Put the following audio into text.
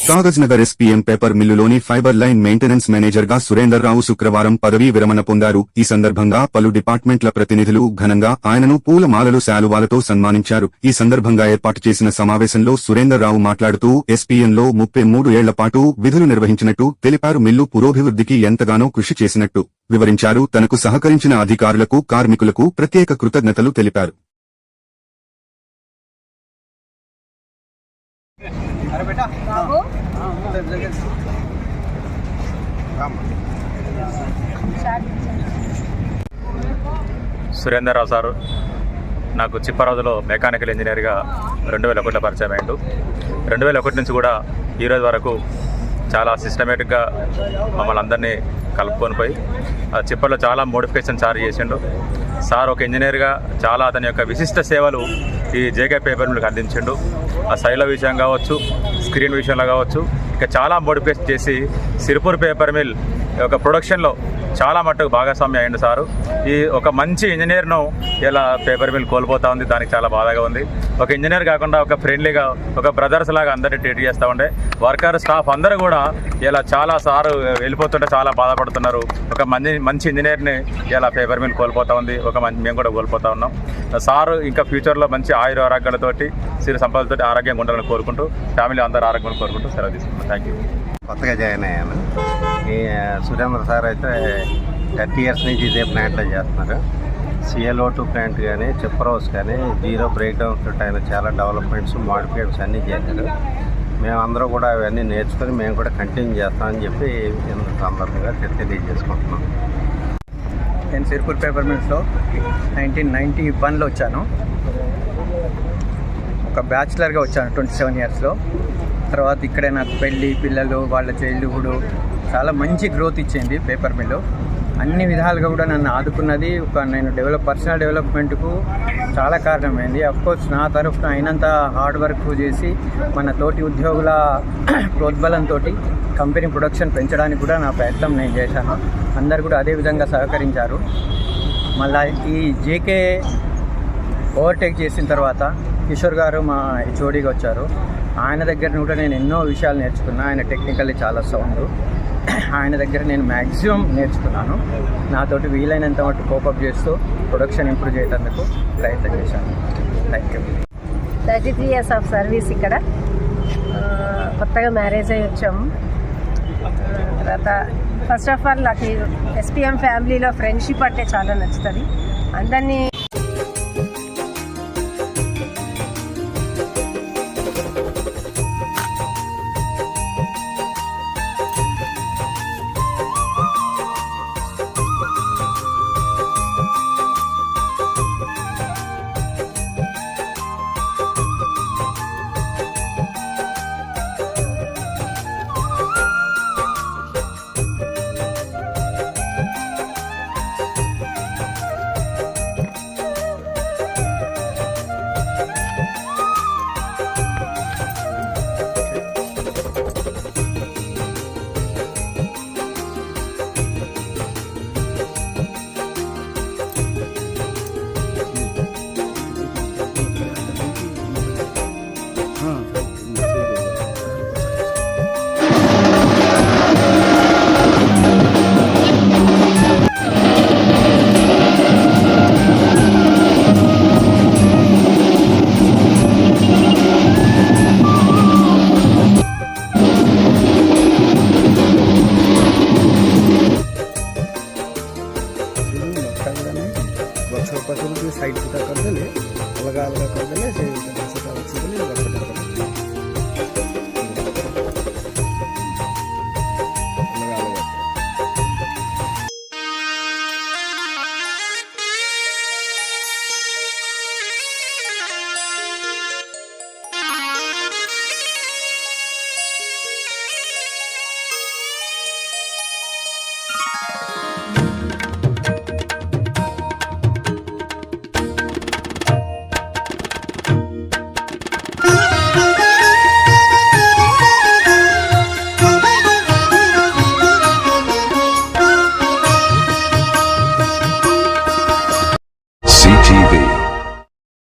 Kagaz Nagar SPM paper మిల్లులోని fibre line maintenance manager గా సురేందర్ రావు శుక్రవారం పదవీ విరమణ పొందారు. ఈ సందర్భంగా పలు డిపార్ట్మెంట్ల ప్రతినిధులు ఘనంగా ఆయనను పూలమాలలు శాలువాలతో సన్మానించారు. ఈ సందర్భంగా ఏర్పాటు చేసిన సమావేశంలో సురేందర్ రావు మాట్లాడుతూ ఎస్పీఎంలో 33 ఏళ్ల పాటు విధులు నిర్వహించినట్టు తెలిపారు. మిల్లు పురోభివృద్ధికి ఎంతగానో కృషి చేసినట్టు వివరించారు. తనకు సహకరించిన అధికారులకు, కార్మికులకు ప్రత్యేక కృతజ్ఞతలు తెలిపారు. సురేందర్ రావు సారు నాకు చిప్పరాజులో మెకానికల్ ఇంజనీర్గా 2001లో పరిచయం అయ్యిండు. 2001 నుంచి కూడా ఈరోజు వరకు చాలా సిస్టమేటిక్గా మమ్మల్ని అందరినీ కలుపుకొని పోయి చిప్పర్లో చాలా మోడిఫికేషన్ చార్జ్ చేసిండు. సార్ ఒక ఇంజనీర్గా చాలా అతని యొక్క విశిష్ట సేవలు ఈ జేకే పేపర్ మిల్కి అందించిండు. ఆ శైల విషయం కావచ్చు, స్క్రీన్ విషయంలో కావచ్చు, ఇంకా చాలా మోడిఫికేషన్ చేసి సిరిపూర్ పేపర్ మిల్ ఒక ప్రొడక్షన్లో చాలా మట్టుకు భాగస్వామ్యం అయ్యిండు సారు. ఈ ఒక మంచి ఇంజనీర్ను ఇలా పేపర్ మిల్ కోల్పోతా ఉంది. దానికి చాలా బాధగా ఉంది. ఒక ఇంజనీర్ కాకుండా ఒక ఫ్రెండ్లీగా, ఒక బ్రదర్స్ లాగా అందరినీ ట్రీట్ చేస్తూ ఉండే వర్కర్ స్టాఫ్ అందరూ కూడా ఇలా చాలా సారు వెళ్ళిపోతుంటే చాలా బాధపడుతున్నారు. ఒక మంచి ఇంజనీర్ని ఇలా పేపర్ మిల్ కోల్పోతా ఉంది. మేము కూడా కోల్పోతా ఉన్నాం. సారు ఇంకా ఫ్యూచర్లో మంచి ఆరోగ్యాలతోటి, సిరి సంపదలతోటి ఆరోగ్యంగా ఉండాలని కోరుకుంటూ, ఫ్యామిలీ అందరూ ఆరోగ్యం కోరుకుంటూ సెలవు తీసుకుంటాం. Thank you. కొత్తగా జాయిన్ అయ్యాను. ఈ సురేంద్ర సార్ అయితే 30 ఇయర్స్ నుంచి ఇదే ప్లాంట్లో చేస్తున్నారు. CLO2 ప్లాంట్ కానీ, చిప్పర్ హౌస్ కానీ, జీరో బ్రేక్ డౌన్స్ ఆయన చాలా డెవలప్మెంట్స్, మోడిఫికేషన్స్ అన్నీ చేశారు. మేమందరూ కూడా అవన్నీ నేర్చుకొని మేము కూడా కంటిన్యూ చేస్తామని చెప్పి ఇంత సందర్భంగా తెలియజేసుకుంటున్నాం. నేను సిరిపూర్ పేపర్ మిల్స్లో 1991లో వచ్చాను. ఒక బ్యాచిలర్గా వచ్చాను 27 ఇయర్స్లో. తర్వాత ఇక్కడే నాకు పెళ్ళి, పిల్లలు, వాళ్ళ చైల్డ్హుడ్ చాలా మంచి గ్రోత్ ఇచ్చింది పేపర్ మిల్లు. అన్ని విధాలుగా కూడా నన్ను ఆదుకున్నది. నేను పర్సనల్ డెవలప్మెంట్కు చాలా కారణమైంది. అఫ్కోర్స్ నా తరఫున అయినంత హార్డ్ వర్క్ చేసి మన తోటి ఉద్యోగుల ప్రోద్బలంతో కంపెనీ ప్రొడక్షన్ పెంచడానికి కూడా నా ప్రయత్నం నేను చేశాను. అందరు కూడా అదే విధంగా సహకరించారు. మళ్ళీ ఈ జేకే ఓవర్టేక్ చేసిన తర్వాత కిషోర్ గారు మా హెచ్ఓడిగా వచ్చారు. ఆయన దగ్గర కూడా నేను ఎన్నో విషయాలు నేర్చుకున్నాను. ఆయన టెక్నికల్లీ చాలా సౌండ్. ఆయన దగ్గర నేను మ్యాక్సిమం నేర్చుకున్నాను. నాతోటి వీలైనంత మటు కోపప్ చేస్తూ ప్రొడక్షన్ ఇంప్రూవ్ చేయడానికి ప్రయత్నం చేశాను. Thank you. 33 years of service ఇక్కడ. కొత్తగా మ్యారేజ్ అయ్యి వచ్చాము. తర్వాత ఫస్ట్ ఆఫ్ ఆల్ నాకు ఎస్పీఎం ఫ్యామిలీలో ఫ్రెండ్షిప్ అంటే చాలా నచ్చుతుంది. అందరినీ